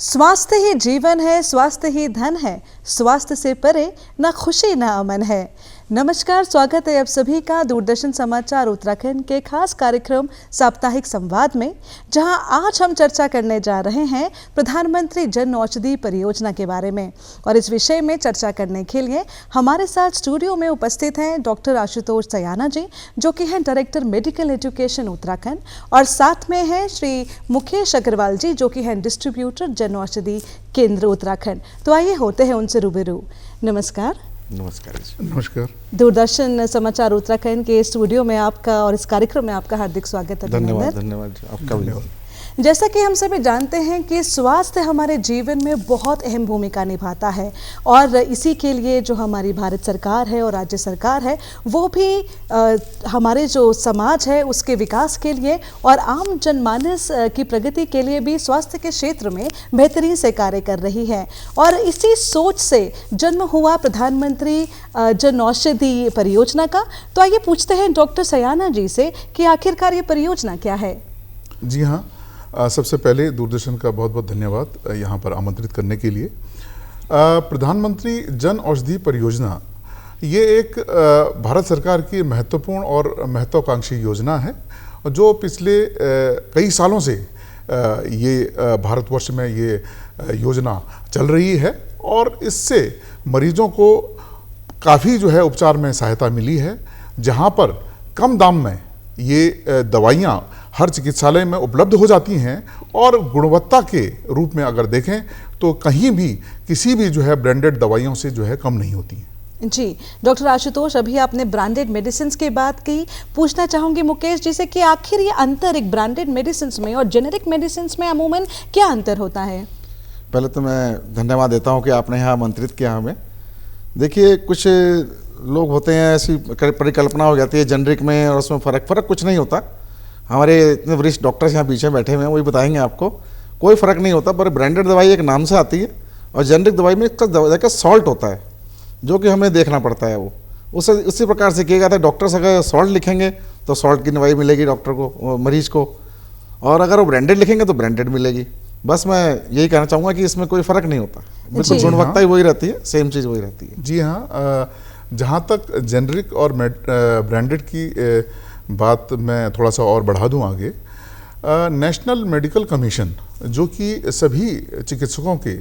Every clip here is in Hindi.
स्वास्थ्य ही जीवन है, स्वास्थ्य ही धन है, स्वास्थ्य से परे ना खुशी ना अमन है। नमस्कार, स्वागत है आप सभी का दूरदर्शन समाचार उत्तराखंड के खास कार्यक्रम साप्ताहिक संवाद में, जहां आज हम चर्चा करने जा रहे हैं प्रधानमंत्री जन औषधि परियोजना के बारे में। और इस विषय में चर्चा करने के लिए हमारे साथ स्टूडियो में उपस्थित हैं डॉक्टर आशुतोष सयाना जी, जो कि हैं डायरेक्टर मेडिकल एजुकेशन उत्तराखंड, और साथ में हैं श्री मुकेश अग्रवाल जी, जो कि हैं डिस्ट्रीब्यूटर जन औषधि केंद्र उत्तराखंड। तो आइए होते हैं उनसे रूबरू। नमस्कार। नमस्कार। नमस्कार। दूरदर्शन समाचार उत्तराखंड के स्टूडियो में आपका और इस कार्यक्रम में आपका हार्दिक स्वागत है। धन्यवाद आपका भी। जैसा कि हम सभी जानते हैं कि स्वास्थ्य हमारे जीवन में बहुत अहम भूमिका निभाता है, और इसी के लिए जो हमारी भारत सरकार है और राज्य सरकार है, वो भी हमारे जो समाज है उसके विकास के लिए और आम जनमानस की प्रगति के लिए भी स्वास्थ्य के क्षेत्र में बेहतरीन से कार्य कर रही है। और इसी सोच से जन्म हुआ प्रधानमंत्री जन औषधि परियोजना का। तो आइए पूछते हैं डॉक्टर सयाना जी से कि आखिरकार ये परियोजना क्या है। जी हाँ, सबसे पहले दूरदर्शन का बहुत बहुत धन्यवाद यहाँ पर आमंत्रित करने के लिए। प्रधानमंत्री जन औषधि परियोजना ये एक भारत सरकार की महत्वपूर्ण और महत्वाकांक्षी योजना है, जो पिछले कई सालों से ये भारतवर्ष में ये योजना चल रही है, और इससे मरीजों को काफ़ी जो है उपचार में सहायता मिली है। जहाँ पर कम दाम में ये दवाइयाँ हर चिकित्सालय में उपलब्ध हो जाती हैं, और गुणवत्ता के रूप में अगर देखें तो कहीं भी किसी भी जो है ब्रांडेड दवाइयों से जो है कम नहीं होती हैं। जी डॉक्टर आशुतोष, अभी आपने ब्रांडेड मेडिसिन की बात की। पूछना चाहूँगी मुकेश जी से कि आखिर ये अंतर एक ब्रांडेड मेडिसिन में और जेनेरिक मेडिसिन में अमूमन क्या अंतर होता है? पहले तो मैं धन्यवाद देता हूँ कि आपने यहाँ आमंत्रित किया हमें। देखिए, कुछ लोग होते हैं, ऐसी परिकल्पना हो जाती है जेनेरिक में और उसमें फ़र्क कुछ नहीं होता। हमारे इतने वरिष्ठ डॉक्टर्स यहाँ पीछे बैठे हुए हैं, वही बताएंगे आपको कोई फ़र्क नहीं होता। पर ब्रांडेड दवाई एक नाम से आती है, और जेनेरिक दवाई में इसका दवाई का सॉल्ट होता है, जो कि हमें देखना पड़ता है। वो उसी प्रकार से किया जाता है। डॉक्टर्स अगर सॉल्ट लिखेंगे तो सॉल्ट की दवाई मिलेगी डॉक्टर को, मरीज को, और अगर वो ब्रांडेड लिखेंगे तो ब्रांडेड मिलेगी। बस मैं यही कहना चाहूँगा कि इसमें कोई फ़र्क नहीं होता, बिल्कुल गुणवत्ता ही वही रहती है, सेम चीज़ वही रहती है। जी हाँ, जहाँ तक जेनेरिक और ब्रांडेड की बात मैं थोड़ा सा और बढ़ा दूं आगे। नेशनल मेडिकल कमीशन, जो कि सभी चिकित्सकों के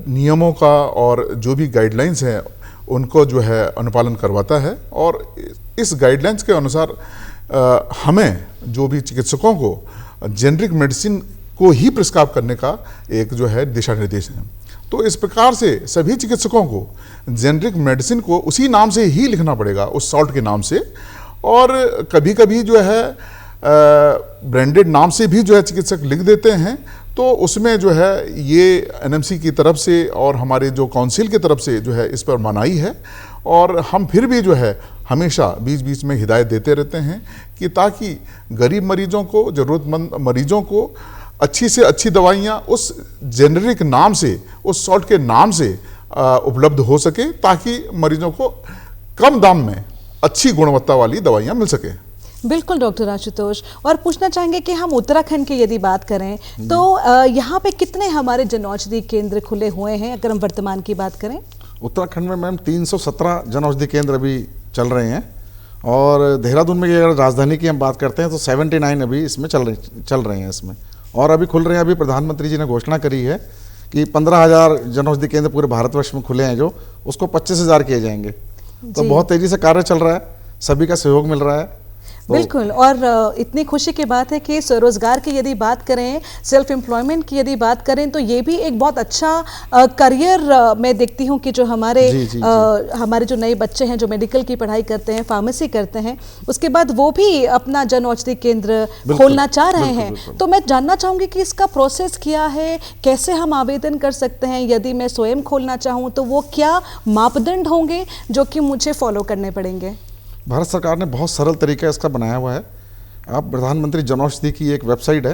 नियमों का और जो भी गाइडलाइंस हैं उनको जो है अनुपालन करवाता है, और इस गाइडलाइंस के अनुसार हमें जो भी चिकित्सकों को जेनेरिक मेडिसिन को ही प्रिस्क्राइब करने का एक जो है दिशा निर्देश है। तो इस प्रकार से सभी चिकित्सकों को जेनेरिक मेडिसिन को उसी नाम से ही लिखना पड़ेगा, उस सॉल्ट के नाम से। और कभी कभी जो है ब्रांडेड नाम से भी जो है चिकित्सक लिख देते हैं, तो उसमें जो है ये एनएमसी की तरफ से और हमारे जो काउंसिल की तरफ से जो है इस पर मनाही है। और हम फिर भी जो है हमेशा बीच बीच में हिदायत देते रहते हैं कि ताकि गरीब मरीजों को, ज़रूरतमंद मरीजों को अच्छी से अच्छी दवाइयाँ उस जेनेरिक नाम से, उस सॉल्ट के नाम से उपलब्ध हो सके, ताकि मरीजों को कम दाम में अच्छी गुणवत्ता वाली दवाइयाँ मिल सके। बिल्कुल डॉक्टर आशुतोष, और पूछना चाहेंगे कि हम उत्तराखंड की यदि बात करें तो यहाँ पे कितने हमारे जन औषधि केंद्र खुले हुए हैं, अगर हम वर्तमान की बात करें? उत्तराखंड में मैम 317 जन औषधि केंद्र अभी चल रहे हैं, और देहरादून में अगर राजधानी की हम बात करते हैं तो 79 अभी इसमें चल रहे हैं इसमें, और अभी खुल रहे हैं। अभी प्रधानमंत्री जी ने घोषणा करी है कि 15,000 जन औषधि केंद्र पूरे भारतवर्ष में खुले हैं, जो उसको 25,000 किए जाएंगे। तो बहुत तेजी से कार्य चल रहा है, सभी का सहयोग मिल रहा है। बिल्कुल, और इतनी खुशी की बात है कि स्वरोजगार की यदि बात करें, सेल्फ एम्प्लॉयमेंट की यदि बात करें, तो ये भी एक बहुत अच्छा करियर मैं देखती हूँ कि जो हमारे हमारे जो नए बच्चे हैं जो मेडिकल की पढ़ाई करते हैं, फार्मेसी करते हैं, उसके बाद वो भी अपना जन औषधि केंद्र खोलना चाह रहे हैं। तो मैं जानना चाहूँगी कि इसका प्रोसेस क्या है, कैसे हम आवेदन कर सकते हैं? यदि मैं स्वयं खोलना चाहूँ तो वो क्या मापदंड होंगे जो कि मुझे फॉलो करने पड़ेंगे? भारत सरकार ने बहुत सरल तरीका इसका बनाया हुआ है। आप प्रधानमंत्री जन औषधि की एक वेबसाइट है,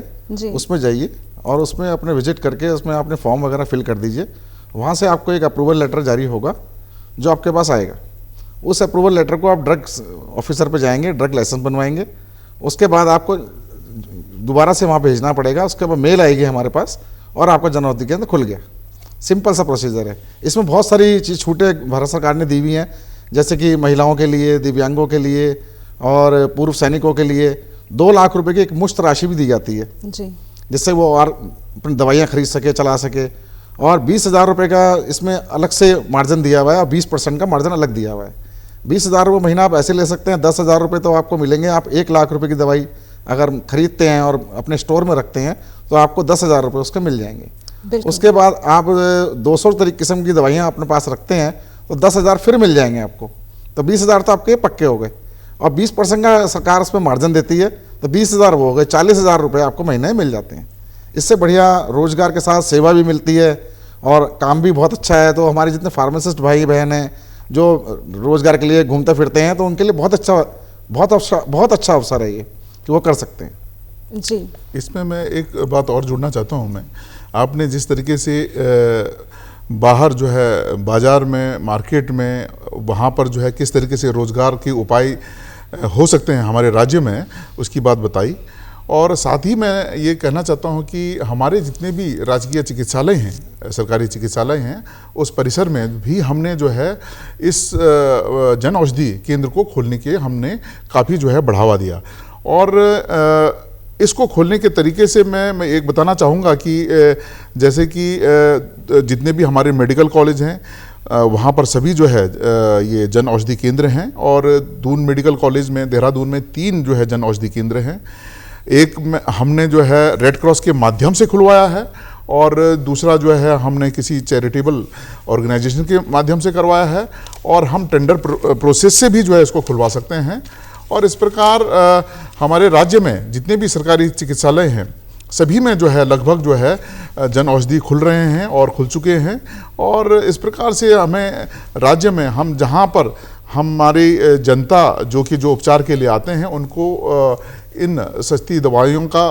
उसमें जाइए और उसमें अपने विजिट करके उसमें आपने फॉर्म वगैरह फिल कर दीजिए। वहाँ से आपको एक अप्रूवल लेटर जारी होगा जो आपके पास आएगा। उस अप्रूवल लेटर को आप ड्रग ऑफिसर पे जाएंगे, ड्रग लाइसेंस बनवाएंगे, उसके बाद आपको दोबारा से वहाँ भेजना पड़ेगा। उसके बाद मेल आएगी हमारे पास, और आपका जन औषधि केंद्र खुल गया। सिंपल सा प्रोसीजर है। इसमें बहुत सारी चीज़ छूटें भारत सरकार ने दी हुई हैं, जैसे कि महिलाओं के लिए, दिव्यांगों के लिए और पूर्व सैनिकों के लिए 2 लाख रुपए की एक मुश्त राशि भी दी जाती है जी। जिससे वो और अपनी दवाइयाँ खरीद सके, चला सके। और 20,000 रुपये का इसमें अलग से मार्जिन दिया हुआ है और 20% का मार्जिन अलग दिया हुआ है। 20,000 रुपये महीना आप ऐसे ले सकते हैं, 10,000 रुपये तो आपको मिलेंगे। आप 1 लाख रुपये की दवाई अगर खरीदते हैं और अपने स्टोर में रखते हैं तो आपको 10,000 रुपये उसके मिल जाएंगे। उसके बाद आप 200 किस्म की दवाइयाँ अपने पास रखते हैं तो 10,000 फिर मिल जाएंगे आपको। तो 20,000 तो आपके पक्के हो गए और 20% का सरकार उसमें मार्जिन देती है तो 20,000 वो हो गए, 40,000 रुपये आपको महीने में मिल जाते हैं। इससे बढ़िया रोजगार के साथ सेवा भी मिलती है और काम भी बहुत अच्छा है। तो हमारे जितने फार्मासिस्ट भाई बहन हैं जो रोजगार के लिए घूमते फिरते हैं तो उनके लिए बहुत अच्छा अवसर है ये कि वो कर सकते हैं। जी, इसमें मैं एक बात और जोड़ना चाहता हूँ। मैं आपने जिस तरीके से बाहर जो है बाजार में, मार्केट में, वहाँ पर जो है किस तरीके से रोजगार के उपाय हो सकते हैं हमारे राज्य में, उसकी बात बताई। और साथ ही मैं ये कहना चाहता हूँ कि हमारे जितने भी राजकीय चिकित्सालय हैं, सरकारी चिकित्सालय हैं, उस परिसर में भी हमने जो है इस जन औषधि केंद्र को खोलने के हमने काफ़ी जो है बढ़ावा दिया। और इसको खोलने के तरीके से मैं एक बताना चाहूँगा कि जैसे कि जितने भी हमारे मेडिकल कॉलेज हैं वहाँ पर सभी जो है ये जन औषधि केंद्र हैं। और दून मेडिकल कॉलेज में, देहरादून में 3 जो है जन औषधि केंद्र हैं। एक में हमने जो है रेड क्रॉस के माध्यम से खुलवाया है और दूसरा जो है हमने किसी चैरिटेबल ऑर्गेनाइजेशन के माध्यम से करवाया है और हम टेंडर प्रोसेस से भी जो है इसको खुलवा सकते हैं। और इस प्रकार हमारे राज्य में जितने भी सरकारी चिकित्सालय हैं सभी में जो है लगभग जो है जन औषधि खुल रहे हैं और खुल चुके हैं। और इस प्रकार से हमें राज्य में हम जहाँ पर हमारी जनता जो उपचार के लिए आते हैं उनको इन सस्ती दवाइयों का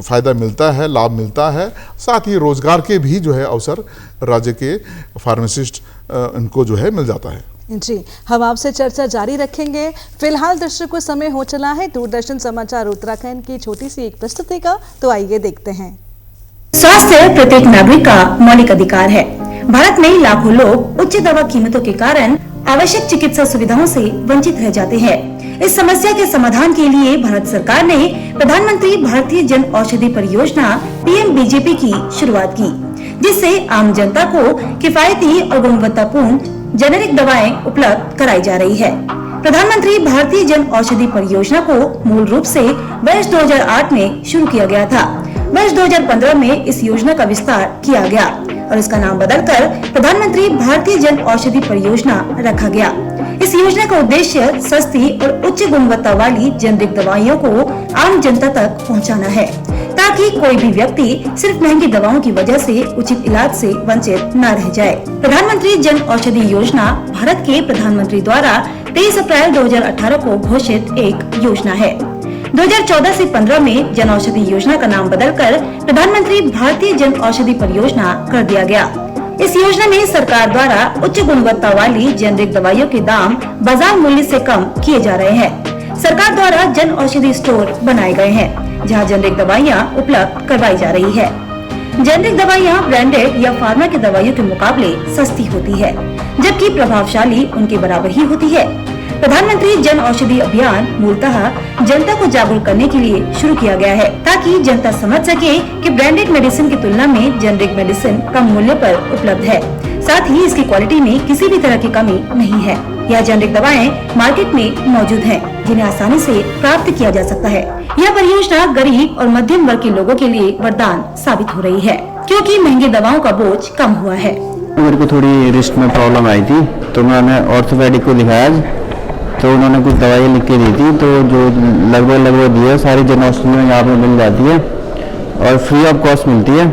फ़ायदा मिलता है, लाभ मिलता है। साथ ही रोज़गार के भी जो है अवसर राज्य के फार्मासिस्ट इनको जो है मिल जाता है। जी, हम आपसे चर्चा जारी रखेंगे। फिलहाल दर्शकों, समय हो चला है दूरदर्शन समाचार उत्तराखंड की छोटी सी एक प्रस्तुति का, तो आइए देखते हैं। स्वास्थ्य प्रत्येक नागरिक का मौलिक अधिकार है। भारत में लाखों लोग उच्च दवा कीमतों के कारण आवश्यक चिकित्सा सुविधाओं से वंचित रह जाते हैं। इस समस्या के समाधान के लिए भारत सरकार ने प्रधानमंत्री भारतीय जन औषधि परियोजना PMBJP की शुरुआत की, जिससे आम जनता को किफायती और गुणवत्तापूर्ण जेनेरिक दवाएं उपलब्ध कराई जा रही है। प्रधानमंत्री भारतीय जन औषधि परियोजना को मूल रूप से वर्ष 2008 में शुरू किया गया था। वर्ष 2015 में इस योजना का विस्तार किया गया और इसका नाम बदलकर प्रधानमंत्री भारतीय जन औषधि परियोजना रखा गया। इस योजना का उद्देश्य सस्ती और उच्च गुणवत्ता वाली जेनेरिक दवाइयों को आम जनता तक पहुंचाना है, ताकि कोई भी व्यक्ति सिर्फ महंगी दवाओं की वजह से उचित इलाज से वंचित न रह जाए। प्रधानमंत्री जन औषधि योजना भारत के प्रधानमंत्री द्वारा 23 अप्रैल 2018 को घोषित एक योजना है। 2014 से 15 में जन औषधि योजना का नाम बदलकर प्रधानमंत्री भारतीय जन औषधि परियोजना कर दिया गया। इस योजना में सरकार द्वारा उच्च गुणवत्ता वाली जेनेरिक दवाइयों के दाम बाजार मूल्य से कम किए जा रहे हैं। सरकार द्वारा जन औषधि स्टोर बनाए गए हैं, जहां जेनेरिक दवाइयां उपलब्ध करवाई जा रही है। जेनेरिक दवाइयां ब्रांडेड या फार्मा की दवाइयों के मुकाबले सस्ती होती है, जबकि प्रभावशाली उनके बराबर ही होती है। प्रधानमंत्री जन औषधि अभियान मूलतः जनता को जागरूक करने के लिए शुरू किया गया है, ताकि जनता समझ सके कि ब्रांडेड मेडिसिन की तुलना में जेनेरिक मेडिसिन कम मूल्य पर उपलब्ध है। साथ ही इसकी क्वालिटी में किसी भी तरह की कमी नहीं है। यह जेनेरिक दवाएं मार्केट में मौजूद हैं, जिन्हें आसानी से प्राप्त किया जा सकता है। यह परियोजना गरीब और मध्यम वर्ग के लोगों के लिए वरदान साबित हो रही है, क्योंकि महंगी दवाओं का बोझ कम हुआ है। मेरे को थोड़ी रिस्ट में प्रॉब्लम आई थी, तो मैंने ऑर्थोपेडिक को दिखाया, तो उन्होंने कुछ दवाई लिख के दी थी, तो जो लगभग दी है सारी जन औषधि में यहाँ पे मिल जाती है और फ्री ऑफ कॉस्ट मिलती है।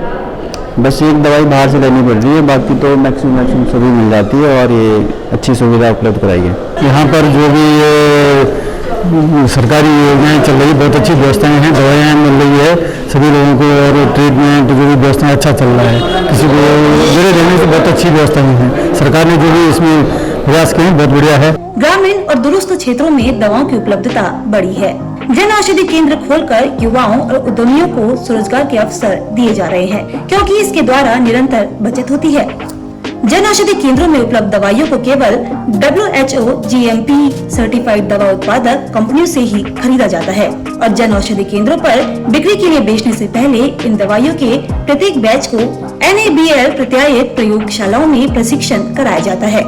बस एक दवाई बाहर से लेनी पड़ रही है, बाकी तो मैक्सिमम सभी मिल जाती है और ये अच्छी सुविधा उपलब्ध कराई है। यहाँ पर जो भी सरकारी योजनाएं चल रही है, बहुत अच्छी व्यवस्थाएं हैं, दवाइयाँ मिल रही है सभी लोगों को और ट्रीटमेंट जो भी व्यवस्था अच्छा चल रहा है। किसी को जुड़े रहने की बहुत अच्छी व्यवस्थाएं हैं। सरकार ने जो भी इसमें प्रयास किए बहुत बढ़िया है। ग्रामीण और दूरस्थ क्षेत्रों में दवाओं की उपलब्धता बढ़ी है। जन औषधि केंद्र खोलकर युवाओं और उद्यमियों को स्वरोजगार के अवसर दिए जा रहे हैं, क्योंकि इसके द्वारा निरंतर बचत होती है। जन औषधि केंद्रों में उपलब्ध दवाइयों को केवल WHO GMP सर्टिफाइड दवा उत्पादक कंपनियों से ही खरीदा जाता है और जन औषधि केंद्रों पर बिक्री के लिए बेचने से पहले इन दवाइयों के प्रत्येक बैच को NABL प्रत्यायित प्रयोगशालाओं में प्रशिक्षण कराया जाता है।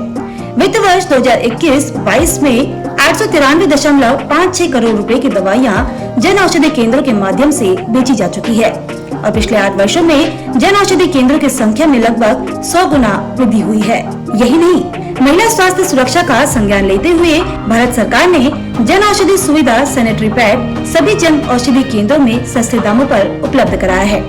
वित्त वर्ष 2021-22 में 893.56 करोड़ रुपए की दवाइयां जन औषधि केंद्रों के माध्यम से बेची जा चुकी है और पिछले 8 वर्षों में जन औषधि केंद्रों की संख्या में लगभग 100 गुना वृद्धि हुई है। यही नहीं, महिला स्वास्थ्य सुरक्षा का संज्ञान लेते हुए भारत सरकार ने जन औषधि सुविधा सैनिटरी पैड सभी जन औषधि केंद्रों में सस्ते दामों पर उपलब्ध कराया है।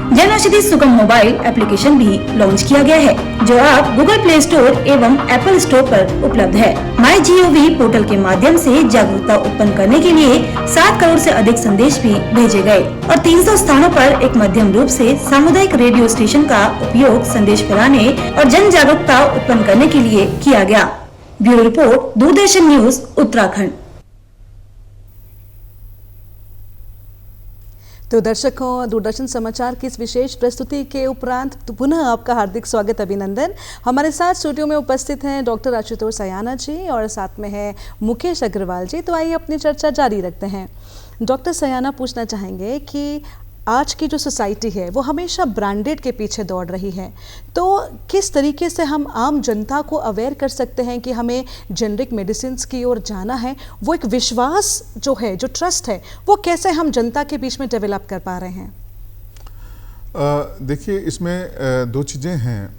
जन औषधि सुगम मोबाइल एप्लीकेशन भी लॉन्च किया गया है, जो अब गूगल प्ले स्टोर एवं एप्पल स्टोर पर उपलब्ध है। MyGov पोर्टल के माध्यम से जागरूकता उत्पन्न करने के लिए 7 करोड़ से अधिक संदेश भी भेजे गए और 300 स्थानों पर एक मध्यम रूप से सामुदायिक रेडियो स्टेशन का उपयोग संदेश फैलाने और जन जागरूकता उत्पन्न करने के लिए किया गया। Bureau report, Doordarshan news, Uttarakhand. तो दर्शकों, दूरदर्शन समाचार की इस विशेष प्रस्तुति के उपरांत पुनः आपका हार्दिक स्वागत, अभिनंदन। हमारे साथ स्टूडियो में उपस्थित हैं डॉक्टर आशुतोष सयाना जी और साथ में है मुकेश अग्रवाल जी। तो आइए अपनी चर्चा जारी रखते हैं। डॉक्टर सयाना, पूछना चाहेंगे कि आज की जो सोसाइटी है वो हमेशा ब्रांडेड के पीछे दौड़ रही है, तो किस तरीके से हम आम जनता को अवेयर कर सकते हैं कि हमें जेनरिक मेडिसिन की ओर जाना है? वो एक विश्वास जो है, जो ट्रस्ट है, वो कैसे हम जनता के बीच में डेवलप कर पा रहे हैं? देखिए, इसमें 2 चीज़ें हैं।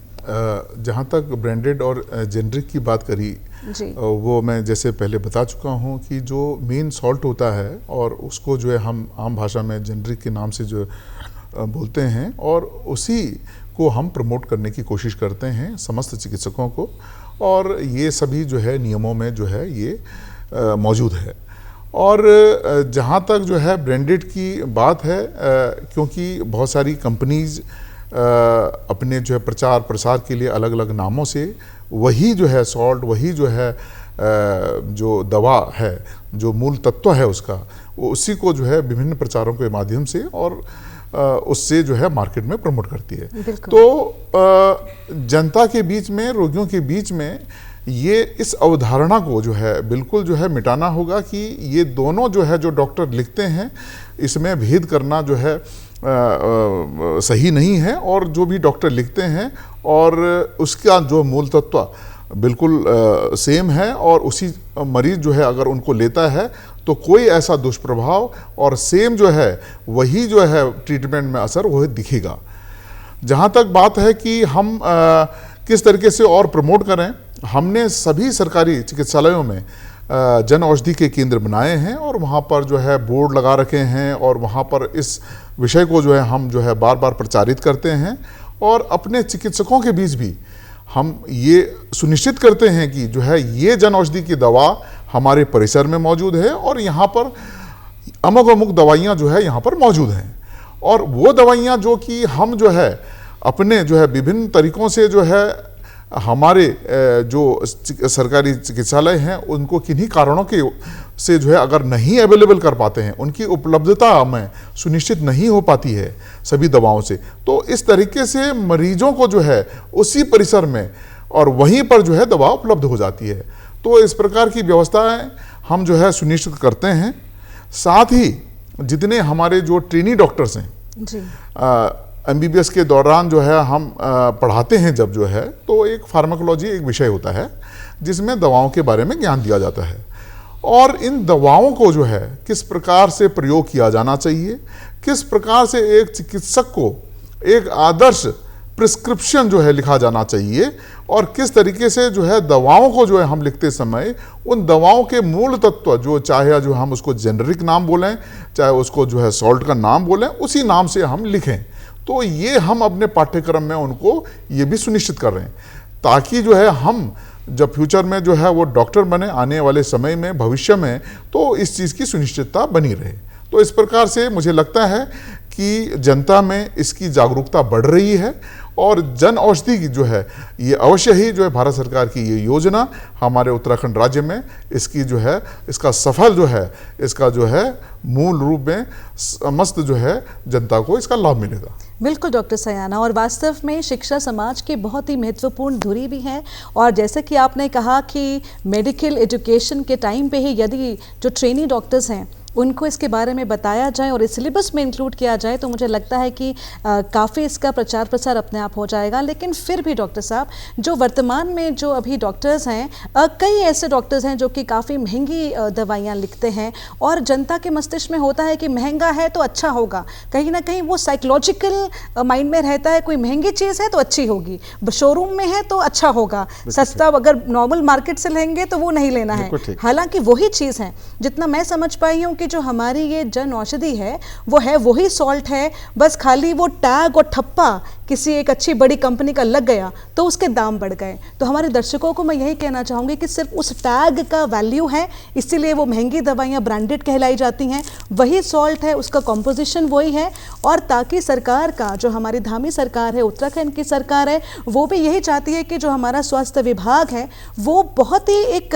जहाँ तक ब्रांडेड और जेनरिक की बात करी जी। वो मैं जैसे पहले बता चुका हूँ कि जो मेन सॉल्ट होता है और उसको जो है हम आम भाषा में जेनरिक के नाम से जो बोलते हैं और उसी को हम प्रमोट करने की कोशिश करते हैं समस्त चिकित्सकों को, और ये सभी जो है नियमों में जो है ये मौजूद है। और जहाँ तक जो है ब्रांडेड की बात है, क्योंकि बहुत सारी कंपनीज अपने जो है प्रचार प्रसार के लिए अलग अलग नामों से वही जो है सॉल्ट, वही जो है जो दवा है, जो मूल तत्व है उसका, वो उसी को जो है विभिन्न प्रचारों के माध्यम से और उससे जो है मार्केट में प्रमोट करती है। तो जनता के बीच में, रोगियों के बीच में ये इस अवधारणा को जो है बिल्कुल जो है मिटाना होगा कि ये दोनों जो है जो डॉक्टर लिखते हैं इसमें भेद करना जो है सही नहीं है, और जो भी डॉक्टर लिखते हैं और उसका जो मूल तत्व बिल्कुल सेम है और उसी मरीज जो है अगर उनको लेता है तो कोई ऐसा दुष्प्रभाव और सेम जो है वही जो है ट्रीटमेंट में असर वह दिखेगा। जहाँ तक बात है कि हम किस तरीके से और प्रमोट करें, हमने सभी सरकारी चिकित्सालयों में जन औषधि के केंद्र बनाए हैं और वहाँ पर जो है बोर्ड लगा रखे हैं और वहाँ पर इस विषय को जो है हम जो है बार बार प्रचारित करते हैं और अपने चिकित्सकों के बीच भी हम ये सुनिश्चित करते हैं कि जो है ये जन औषधि की दवा हमारे परिसर में मौजूद है और यहाँ पर अमुक अमुक दवाइयाँ जो है यहाँ पर मौजूद हैं, और वो दवाइयाँ जो कि हम जो है अपने जो है विभिन्न तरीकों से जो है हमारे जो सरकारी चिकित्सालय हैं उनको किन्हीं कारणों के से जो है अगर नहीं अवेलेबल कर पाते हैं, उनकी उपलब्धता में सुनिश्चित नहीं हो पाती है सभी दवाओं से, तो इस तरीके से मरीजों को जो है उसी परिसर में और वहीं पर जो है दवा उपलब्ध हो जाती है। तो इस प्रकार की व्यवस्थाएं हम जो है सुनिश्चित करते हैं। साथ ही जितने हमारे जो ट्रेनी डॉक्टर्स हैं जी, MBBS के दौरान जो है हम पढ़ाते हैं जब जो है, तो एक फार्माकोलॉजी एक विषय होता है जिसमें दवाओं के बारे में ज्ञान दिया जाता है और इन दवाओं को जो है किस प्रकार से प्रयोग किया जाना चाहिए, किस प्रकार से एक चिकित्सक को एक आदर्श प्रिस्क्रिप्शन जो है लिखा जाना चाहिए और किस तरीके से जो है दवाओं को जो है हम लिखते समय उन दवाओं के मूल तत्व जो चाहे जो हम उसको जेनरिक नाम बोलें, चाहे उसको जो है सॉल्ट का नाम बोलें, उसी नाम से हम लिखें। तो ये हम अपने पाठ्यक्रम में उनको ये भी सुनिश्चित कर रहे हैं ताकि जो है हम जब फ्यूचर में जो है वो डॉक्टर बने आने वाले समय में, भविष्य में, तो इस चीज़ की सुनिश्चितता बनी रहे। तो इस प्रकार से मुझे लगता है कि जनता में इसकी जागरूकता बढ़ रही है और जन औषधि की जो है ये अवश्य ही जो है भारत सरकार की ये योजना हमारे उत्तराखंड राज्य में इसकी जो है इसका सफल जो है इसका जो है मूल रूप में समस्त जो है जनता को इसका लाभ मिलेगा। बिल्कुल डॉक्टर सयाना, और वास्तव में शिक्षा समाज की बहुत ही महत्वपूर्ण धुरी भी है। और जैसे कि आपने कहा कि मेडिकल एजुकेशन के टाइम पे ही यदि जो ट्रेनी डॉक्टर्स हैं उनको इसके बारे में बताया जाए और इस सिलेबस में इंक्लूड किया जाए तो मुझे लगता है कि काफ़ी इसका प्रचार प्रसार अपने आप हो जाएगा। लेकिन फिर भी डॉक्टर साहब, जो वर्तमान में जो अभी डॉक्टर्स हैं, कई ऐसे डॉक्टर्स हैं जो कि काफ़ी महंगी दवाइयाँ लिखते हैं और जनता के मस्तिष्क में होता है कि महंगा है तो अच्छा होगा। कहीं ना कहीं वो साइकोलॉजिकल माइंड में रहता है, कोई महंगी चीज़ है तो अच्छी होगी, शोरूम में है तो अच्छा होगा, सस्ता अगर नॉर्मल मार्केट से लेंगे तो वो नहीं लेना है। हालांकि वही चीज़ है, जितना मैं समझ पाई हूँ कि जो हमारी ये जन औषधि है वही सॉल्ट है, बस खाली वो टैग और ठप्पा किसी एक अच्छी बड़ी कंपनी का लग गया तो उसके दाम बढ़ गए। तो हमारे दर्शकों को मैं यही कहना चाहूँगी कि सिर्फ उस टैग का वैल्यू है, इसीलिए वो महंगी दवाइयाँ ब्रांडेड कहलाई जाती हैं, वही सॉल्ट है, उसका कॉम्पोजिशन वही है। और ताकि सरकार का, जो हमारी धामी सरकार है, उत्तराखंड की सरकार है, वो भी यही चाहती है कि जो हमारा स्वास्थ्य विभाग है वो बहुत ही एक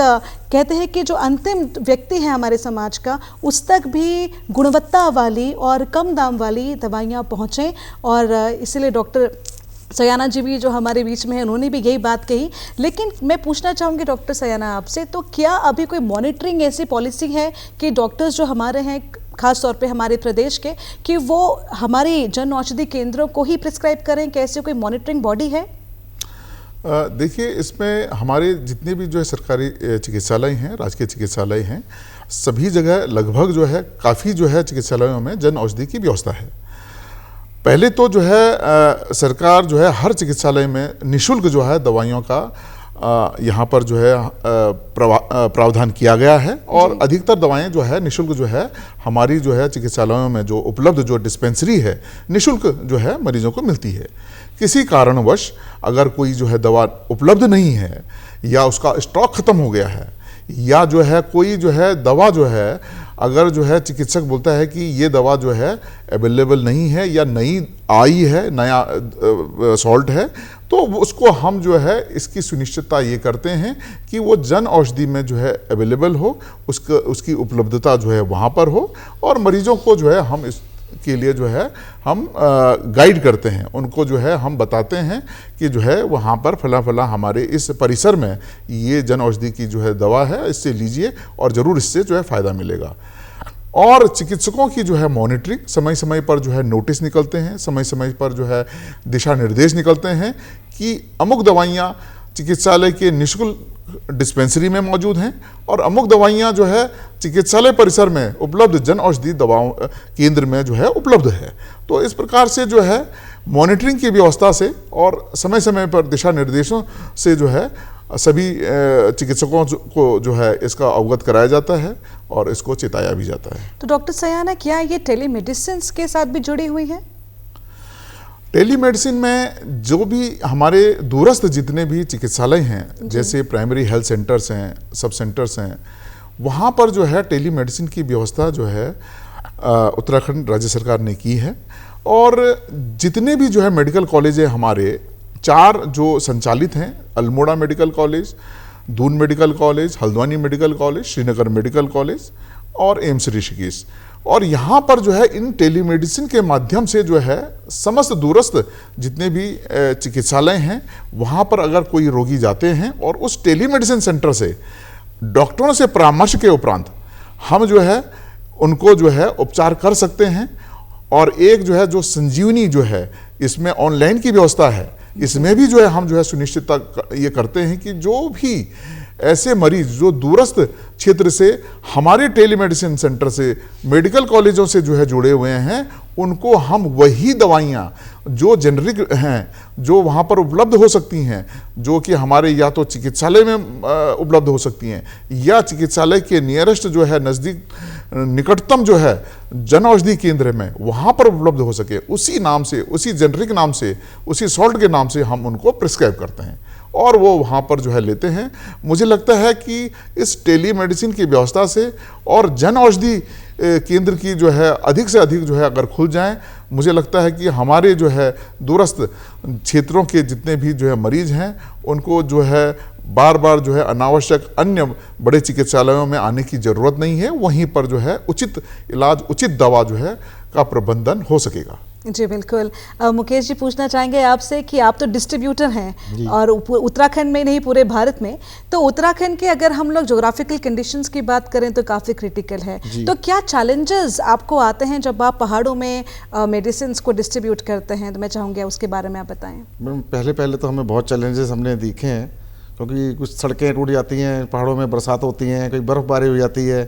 कहते हैं कि जो अंतिम व्यक्ति है हमारे समाज का, उस तक भी गुणवत्ता वाली और कम दाम वाली दवाइयाँ पहुँचें। और इसलिए डॉक्टर सयाना जी भी जो हमारे बीच में है, उन्होंने भी यही बात कही। लेकिन मैं पूछना चाहूँगी डॉक्टर सयाना आपसे, तो क्या अभी कोई मॉनिटरिंग ऐसी पॉलिसी है कि डॉक्टर्स जो हमारे हैं, खास तौर पे हमारे प्रदेश के, कि वो हमारी जन औषधि केंद्रों को ही प्रिस्क्राइब करें? कैसे कोई मॉनिटरिंग बॉडी है? देखिए, इसमें हमारे जितने भी जो है सरकारी चिकित्सालय हैं, राजकीय चिकित्सालय हैं, सभी जगह लगभग जो है काफ़ी जो है चिकित्सालयों में जन औषधि की व्यवस्था है। पहले तो जो है सरकार जो है हर चिकित्सालय में निःशुल्क जो है दवाइयों का यहाँ पर जो है प्रावधान किया गया है और अधिकतर दवाएं जो है निःशुल्क जो है हमारी जो है चिकित्सालयों में जो उपलब्ध जो डिस्पेंसरी है निःशुल्क जो है मरीजों को मिलती है। किसी कारणवश अगर कोई जो है दवा उपलब्ध नहीं है या उसका स्टॉक खत्म हो गया है या जो है कोई जो है दवा जो है अगर जो है चिकित्सक बोलता है कि ये दवा जो है अवेलेबल नहीं है या नई आई है, नया सॉल्ट है, तो उसको हम जो है इसकी सुनिश्चितता ये करते हैं कि वो जन औषधि में जो है अवेलेबल हो, उसकी उपलब्धता जो है वहाँ पर हो और मरीजों को जो है हम इसके लिए जो है हम गाइड करते हैं, उनको जो है हम बताते हैं कि जो है वहाँ पर फला फला हमारे इस परिसर में ये जन औषधि की जो है दवा है, इससे लीजिए और ज़रूर इससे जो है फ़ायदा मिलेगा। और चिकित्सकों की जो है मॉनिटरिंग, समय समय पर जो है नोटिस निकलते हैं, समय समय पर जो है दिशा निर्देश निकलते हैं कि अमुक दवाइयाँ चिकित्सालय के निःशुल्क डिस्पेंसरी में मौजूद हैं और अमुक दवाइयाँ जो है चिकित्सालय परिसर में उपलब्ध जन औषधि दवाओं केंद्र में जो है उपलब्ध है। तो इस प्रकार से जो है मॉनिटरिंग की व्यवस्था से और समय समय पर दिशा निर्देशों से जो है सभी चिकित्सकों को जो है इसका अवगत कराया जाता है और इसको चेताया भी जाता है। तो डॉक्टर सयाना, क्या ये टेलीमेडिसिन के साथ भी जुड़ी हुई है? टेलीमेडिसिन में जो भी हमारे दूरस्थ जितने भी चिकित्सालय हैं, जैसे प्राइमरी हेल्थ सेंटर्स हैं, सब सेंटर्स हैं, वहाँ पर जो है टेलीमेडिसिन की व्यवस्था जो है उत्तराखंड राज्य सरकार ने की है। और जितने भी जो है मेडिकल कॉलेज हैं हमारे 4 जो संचालित हैं, Almora medical college, Doon medical college, Haldwani medical college, Srinagar medical college और एम्स ऋषिकेश, और यहाँ पर जो है इन टेलीमेडिसिन के माध्यम से जो है समस्त दूरस्थ जितने भी चिकित्सालय हैं वहाँ पर अगर कोई रोगी जाते हैं और उस टेलीमेडिसिन सेंटर से डॉक्टरों से परामर्श के उपरांत हम जो है उनको जो है उपचार कर सकते हैं। और एक जो है जो संजीवनी जो है इसमें ऑनलाइन की व्यवस्था है, इसमें भी जो है हम जो है सुनिश्चितता ये करते हैं कि जो भी ऐसे मरीज जो दूरस्थ क्षेत्र से हमारे टेलीमेडिसिन सेंटर से मेडिकल कॉलेजों से जो है जुड़े हुए हैं, उनको हम वही दवाइयाँ जो जेनरिक हैं, जो वहाँ पर उपलब्ध हो सकती हैं, जो कि हमारे या तो चिकित्सालय में उपलब्ध हो सकती हैं या चिकित्सालय के नियरेस्ट जो है नज़दीक निकटतम जो है जन औषधि केंद्र में वहाँ पर उपलब्ध हो सके, उसी नाम से, उसी जेनरिक नाम से, उसी सॉल्ट के नाम से हम उनको प्रिस्क्राइब करते हैं और वो वहाँ पर जो है लेते हैं। मुझे लगता है कि इस टेली मेडिसिन की व्यवस्था से और जन औषधि केंद्र की जो है अधिक से अधिक जो है अगर खुल जाएं, मुझे लगता है कि हमारे जो है दूरस्थ क्षेत्रों के जितने भी जो है मरीज हैं उनको जो है बार बार जो है अनावश्यक अन्य बड़े चिकित्सालयों में आने की ज़रूरत नहीं है। वहीं पर जो है उचित इलाज, उचित दवा जो है का प्रबंधन हो सकेगा। जी बिल्कुल। मुकेश जी, पूछना चाहेंगे आपसे कि आप तो डिस्ट्रीब्यूटर हैं और उत्तराखंड में नहीं पूरे भारत में, तो उत्तराखंड के अगर हम लोग ज्योग्राफिकल कंडीशंस की बात करें तो काफ़ी क्रिटिकल है, तो क्या चैलेंजेस आपको आते हैं जब आप पहाड़ों में मेडिसिन को डिस्ट्रीब्यूट करते हैं? तो मैं चाहूँगी उसके बारे में आप बताएं। मैम, पहले तो हमें बहुत चैलेंजेस हमने दिखे हैं, क्योंकि कुछ सड़कें टूट जाती हैं, पहाड़ों में बरसात होती हैं, कोई बर्फ़बारी हो जाती है,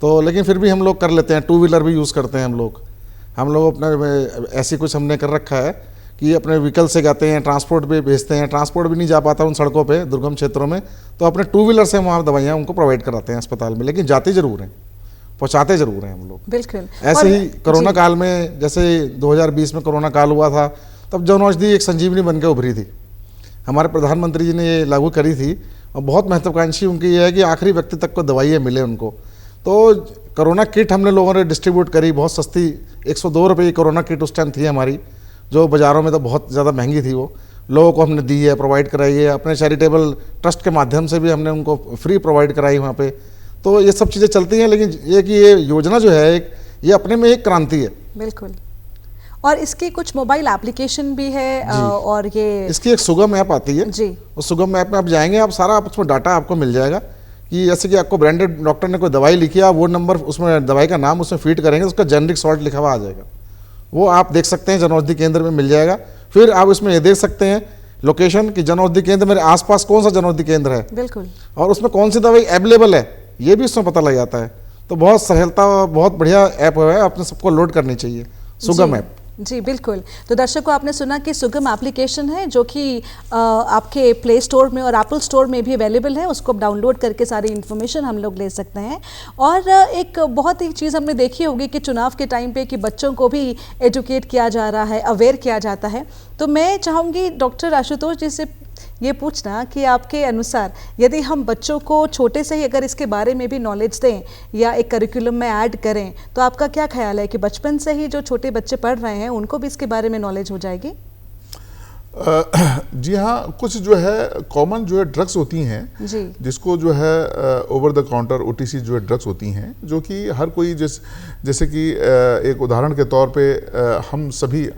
तो लेकिन फिर भी हम लोग कर लेते हैं। 2 व्हीलर भी यूज़ करते हैं हम लोग अपने ऐसी कुछ हमने कर रखा है कि अपने व्हीकल से जाते हैं, ट्रांसपोर्ट भी भेजते हैं। ट्रांसपोर्ट भी नहीं जा पाता उन सड़कों पे दुर्गम क्षेत्रों में, तो अपने 2 व्हीलर से वहाँ दवाइयाँ उनको प्रोवाइड कराते हैं अस्पताल में, लेकिन जाते ज़रूर हैं, पहुँचाते ज़रूर हैं हम लोग। बिल्कुल। ऐसे ही कोरोना काल में, जैसे 2020 में कोरोना काल हुआ था, तब जन औषधि एक संजीवनी बन के उभरी थी। हमारे प्रधानमंत्री जी ने ये लागू करी थी और बहुत महत्वाकांक्षी उनकी ये है कि आखिरी व्यक्ति तक को दवाइयाँ मिले उनको। तो कोरोना किट हमने लोगों ने डिस्ट्रीब्यूट करी, बहुत सस्ती 102 रुपये की कोरोना किट उस टाइम थी हमारी, जो बाज़ारों में तो बहुत ज़्यादा महंगी थी। वो लोगों को हमने दी है, प्रोवाइड कराई है, अपने चैरिटेबल ट्रस्ट के माध्यम से भी हमने उनको फ्री प्रोवाइड कराई वहाँ पे। तो ये सब चीज़ें चलती हैं, लेकिन ये कि ये योजना जो है ये अपने में एक क्रांति है। बिल्कुल। और इसकी कुछ मोबाइल एप्लीकेशन भी है, और ये इसकी एक सुगम ऐप आती है जी। उस सुगम ऐप में आप जाएंगे, आप सारा उसमें डाटा आपको मिल जाएगा कि जैसे कि आपको ब्रांडेड डॉक्टर ने कोई दवाई लिखी है, वो नंबर उसमें दवाई का नाम उसमें फीड करेंगे, उसका जेनरिक सॉल्ट लिखा हुआ आ जाएगा, वो आप देख सकते हैं, जन औषधि केंद्र में मिल जाएगा। फिर आप इसमें ये देख सकते हैं लोकेशन कि जन औषधि केंद्र मेरे आसपास कौन सा जन औषधि केंद्र है, बिल्कुल, और उसमें कौन सी दवाई अवेलेबल है, ये भी उसमें पता लग जाता है। तो बहुत सरलता, बहुत बढ़िया ऐप है, आपने सबको लोड करनी चाहिए, सुगम ऐप। जी बिल्कुल। तो दर्शकों, आपने सुना कि सुगम एप्लीकेशन है जो कि आपके प्ले स्टोर में और एप्पल स्टोर में भी अवेलेबल है, उसको आप डाउनलोड करके सारी इन्फॉर्मेशन हम लोग ले सकते हैं। और एक बहुत ही चीज़ हमने देखी होगी कि चुनाव के टाइम पे कि बच्चों को भी एजुकेट किया जा रहा है, अवेयर किया जाता है। तो मैं चाहूँगी डॉक्टर आशुतोष जी से ये पूछना कि आपके अनुसार यदि हम बच्चों को छोटे से ही अगर इसके बारे में भी नॉलेज दें या एक करिकुलम में ऐड करें, तो आपका क्या ख्याल है कि बचपन से ही जो छोटे बच्चे पढ़ रहे हैं उनको भी इसके बारे में नॉलेज हो जाएगी? जी हाँ, कुछ जो है कॉमन जो है ड्रग्स होती हैं जी, जिसको जो है ओवर द काउंटर OTC जो है ड्रग्स होती हैं, जो कि हर कोई जैसे कि एक उदाहरण के तौर पे हम सभी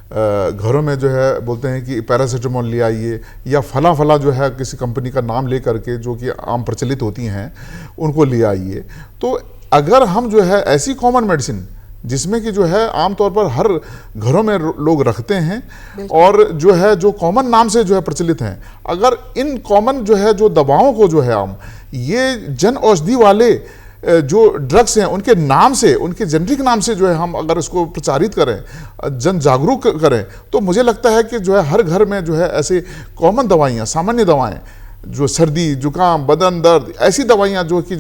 घरों में जो है बोलते हैं कि पैरासीटामोल ले आइए, या फला जो है किसी कंपनी का नाम ले करके जो कि आम प्रचलित होती हैं उनको ले आइए। तो अगर हम जो है ऐसी कॉमन मेडिसिन जिसमें कि जो है आमतौर पर हर घरों में लोग रखते हैं और जो है जो कॉमन नाम से जो है प्रचलित हैं, अगर इन कॉमन जो है जो दवाओं को जो है हम ये जन औषधि वाले जो ड्रग्स हैं उनके नाम से, उनके जेनरिक नाम से जो है हम अगर इसको प्रचारित करें, जन जागरूक करें, तो मुझे लगता है कि जो है हर घर में जो है ऐसे कॉमन दवाइयाँ, सामान्य दवाएं, जो सर्दी जुकाम बदन दर्द, ऐसी दवाइयाँ जो कि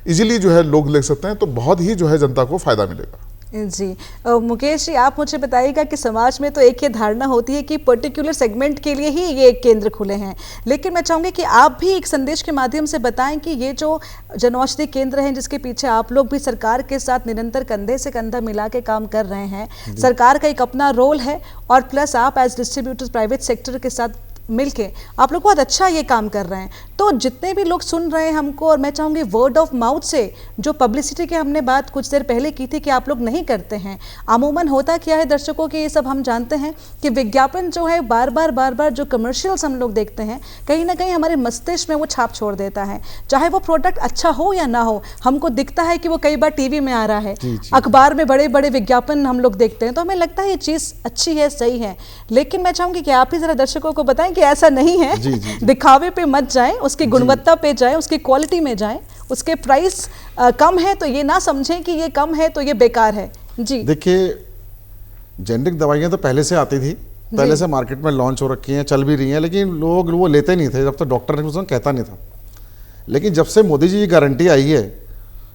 इजीली जो है लोग ले सकते हैं, तो बहुत ही जो है जनता को फायदा मिलेगा। जी मुकेश जी, आप मुझे बताइएगा कि समाज में तो एक ये धारणा होती है कि पर्टिकुलर सेगमेंट के लिए ही ये केंद्र खुले हैं, लेकिन मैं चाहूँगी कि आप भी एक संदेश के माध्यम से बताएं कि ये जो जनऔषधि केंद्र हैं जिसके पीछे आप लोग भी सरकार के साथ निरंतर कंधे से कंधा मिला के काम कर रहे हैं, सरकार का एक अपना रोल है और प्लस आप एज डिस्ट्रीब्यूटर्स प्राइवेट सेक्टर के साथ मिलके आप लोग बहुत अच्छा ये काम कर रहे हैं। तो जितने भी लोग सुन रहे हैं हमको, और मैं चाहूँगी वर्ड ऑफ माउथ से जो पब्लिसिटी की हमने बात कुछ देर पहले की थी कि आप लोग नहीं करते हैं, अमूमन होता क्या है दर्शकों कि ये सब हम जानते हैं कि विज्ञापन जो है बार बार जो कमर्शियल्स हम लोग देखते हैं कहीं ना कहीं हमारे मस्तिष्क में वो छाप छोड़ देता है, चाहे वो प्रोडक्ट अच्छा हो या ना हो। हमको दिखता है कि वो कई बार टीवी में आ रहा है, अखबार में बड़े बड़े विज्ञापन हम लोग देखते हैं, तो हमें लगता है ये चीज़ अच्छी है, सही है, लेकिन मैं चाहूँगी कि आप ही ज़रा दर्शकों को बताएं कि ऐसा नहीं है। दिखावे पे मत जाएं, उसकी गुणवत्ता पे जाएं, उसकी क्वालिटी में जाएं, उसके प्राइस कम है तो ये ना समझें कि ये कम है तो ये बेकार है। जी देखिए, जेनरिक दवाइयाँ तो पहले से आती थी, पहले से मार्केट में लॉन्च हो रखी हैं, चल भी रही हैं, लेकिन लोग वो लेते नहीं थे जब तक डॉक्टर ने उसमें कहता नहीं था। लेकिन जब से मोदी जी की गारंटी आई है,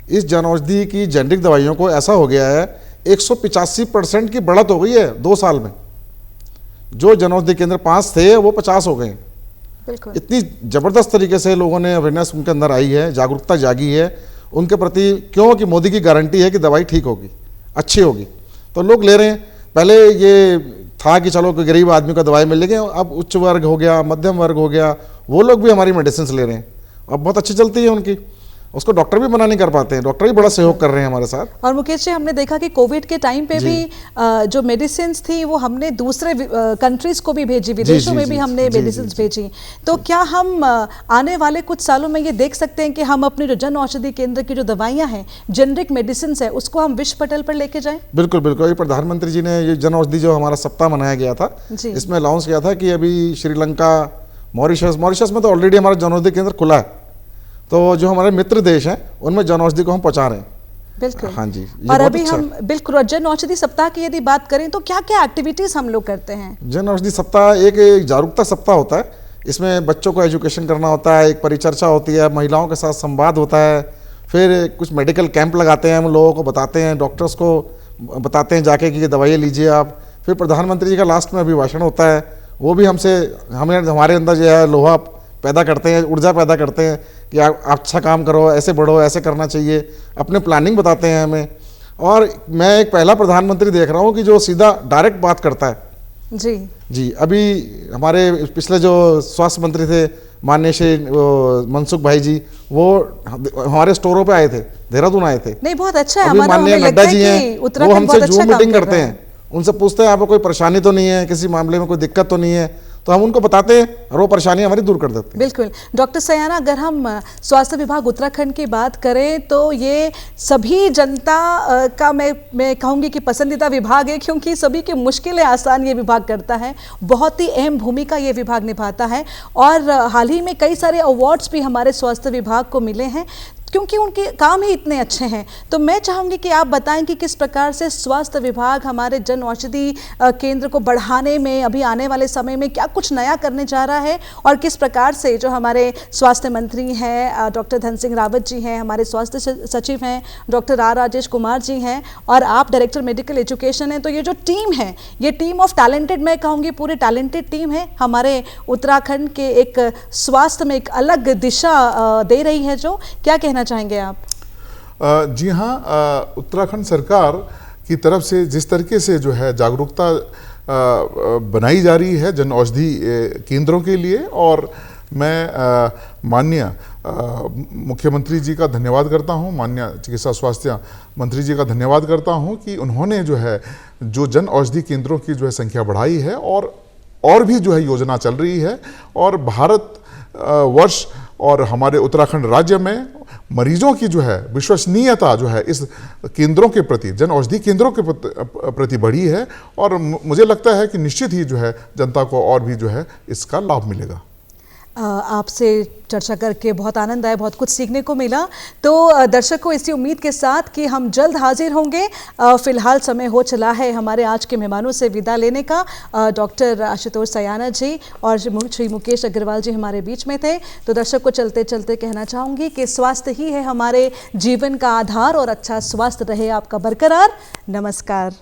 इस जनऔषधि की जेनरिक दवाइयों को ऐसा हो गया है 185% की बढ़त हो गई है 2 साल में। जो जनऔषधि केंद्र 5 थे वो 50 हो गए। बिल्कुल। इतनी ज़बरदस्त तरीके से लोगों ने अवेयरनेस उनके अंदर आई है, जागरूकता जागी है उनके प्रति, क्यों कि मोदी की गारंटी है कि दवाई ठीक होगी, अच्छी होगी, तो लोग ले रहे हैं। पहले ये था कि चलो कोई गरीब आदमी को दवाई मिल लेगी, अब उच्च वर्ग हो गया, मध्यम वर्ग हो गया, वो लोग भी हमारी मेडिसिन ले रहे हैं, अब बहुत अच्छी चलती है उनकी, उसको डॉक्टर भी मना नहीं कर पाते हैं, डॉक्टर भी बड़ा सहयोग कर रहे हैं हमारे साथ। और मुकेश जी, हमने देखा कि कोविड के टाइम पे भी जो मेडिसिन थी वो हमने दूसरे कंट्रीज को भी भेजी, विदेशों में भी हमने मेडिसिन भेजी। तो क्या हम आने वाले कुछ सालों में ये देख सकते हैं कि हम अपने जो जन औषधि केंद्र की जो दवाइयाँ हैं, जेनरिक मेडिसिन है, उसको हम विश्व पटल पर लेके जाएं? बिल्कुल बिल्कुल। ये प्रधानमंत्री जी ने ये जन औषधि जो हमारा सप्ताह मनाया गया था, इसमें अनाउंस किया था कि अभी श्रीलंका, मॉरिशस में तो ऑलरेडी हमारा जन औषधि केंद्र खुला है, तो जो हमारे मित्र देश हैं उनमें जन औषधि को हम पहुंचा रहे हैं। बिल्कुल। हाँ जी। और अभी हम बिल्कुल, और जन औषधि सप्ताह की यदि बात करें तो क्या क्या एक्टिविटीज हम लोग करते हैं? जन औषधि सप्ताह एक जागरूकता सप्ताह होता है, इसमें बच्चों को एजुकेशन करना होता है, एक परिचर्चा होती है, महिलाओं के साथ संवाद होता है, फिर कुछ मेडिकल कैंप लगाते हैं, हम लोगों को बताते हैं, डॉक्टर्स को बताते हैं जाके कि दवाइयाँ लीजिए आप। फिर प्रधानमंत्री जी का लास्ट में अभिभाषण होता है, वो भी हमारे अंदर जो है लोहा पैदा करते हैं, ऊर्जा पैदा करते हैं कि आप अच्छा काम करो, ऐसे बढ़ो, ऐसे करना चाहिए, अपने प्लानिंग बताते हैं हमें। और मैं एक पहला प्रधानमंत्री देख रहा हूँ कि जो सीधा डायरेक्ट बात करता है। जी। अभी हमारे पिछले जो स्वास्थ्य मंत्री थे माननीय श्री मनसुख भाई जी, वो हमारे स्टोरों पे आए थे, देहरादून आए थे। नहीं, बहुत अच्छा है। अभी माननीय नड्डा जी हैं, वो हमसे जूम मीटिंग करते हैं, उनसे पूछते हैं आपको कोई परेशानी तो नहीं है, किसी मामले में कोई दिक्कत तो नहीं है, तो हम उनको बताते हैं और वो परेशानी हमारी दूर कर देते हैं। बिल्कुल। डॉक्टर सयाना, अगर हम स्वास्थ्य विभाग उत्तराखंड की बात करें तो ये सभी जनता का मैं कहूँगी कि पसंदीदा विभाग है, क्योंकि सभी की मुश्किलें आसान ये विभाग करता है, बहुत ही अहम भूमिका ये विभाग निभाता है। और हाल ही में कई सारे अवार्ड्स भी हमारे स्वास्थ्य विभाग को मिले हैं, क्योंकि उनके काम ही इतने अच्छे हैं। तो मैं चाहूँगी कि आप बताएं कि किस प्रकार से स्वास्थ्य विभाग हमारे जन औषधि केंद्र को बढ़ाने में अभी आने वाले समय में क्या कुछ नया करने जा रहा है, और किस प्रकार से जो हमारे स्वास्थ्य मंत्री हैं डॉक्टर धन सिंह रावत जी हैं, हमारे स्वास्थ्य सचिव हैं डॉक्टर आर राजेश कुमार जी हैं, और आप डायरेक्टर मेडिकल एजुकेशन हैं, तो ये जो टीम है, ये टीम ऑफ टैलेंटेड, मैं कहूँगी पूरे टैलेंटेड टीम है, हमारे उत्तराखंड के एक स्वास्थ्य में एक अलग दिशा दे रही है। जो क्या कहना चाहेंगे आप? जी हाँ, उत्तराखंड सरकार की तरफ से जिस तरीके से जो है जागरूकता बनाई जा रही है जन औषधि केंद्रों के लिए, और मैं माननीय मुख्यमंत्री जी का धन्यवाद करता हूं, माननीय चिकित्सा स्वास्थ्य मंत्री जी का धन्यवाद करता हूं कि उन्होंने जो है जो जन औषधि केंद्रों की जो है संख्या बढ़ाई है, और भी जो है योजना चल रही है, और भारत वर्ष और हमारे उत्तराखंड राज्य में मरीजों की जो है विश्वसनीयता जो है इस केंद्रों के प्रति, जन औषधि केंद्रों के प्रति बढ़ी है, और मुझे लगता है कि निश्चित ही जो है जनता को और भी जो है इसका लाभ मिलेगा। आपसे चर्चा करके बहुत आनंद आया, बहुत कुछ सीखने को मिला। तो दर्शकों, इसी उम्मीद के साथ कि हम जल्द हाजिर होंगे, फिलहाल समय हो चला है हमारे आज के मेहमानों से विदा लेने का। डॉक्टर आशुतोष सयाना जी और श्री मुकेश अग्रवाल जी हमारे बीच में थे। तो दर्शक को चलते चलते कहना चाहूँगी कि स्वास्थ्य ही है हमारे जीवन का आधार, और अच्छा स्वास्थ्य रहे आपका बरकरार। नमस्कार।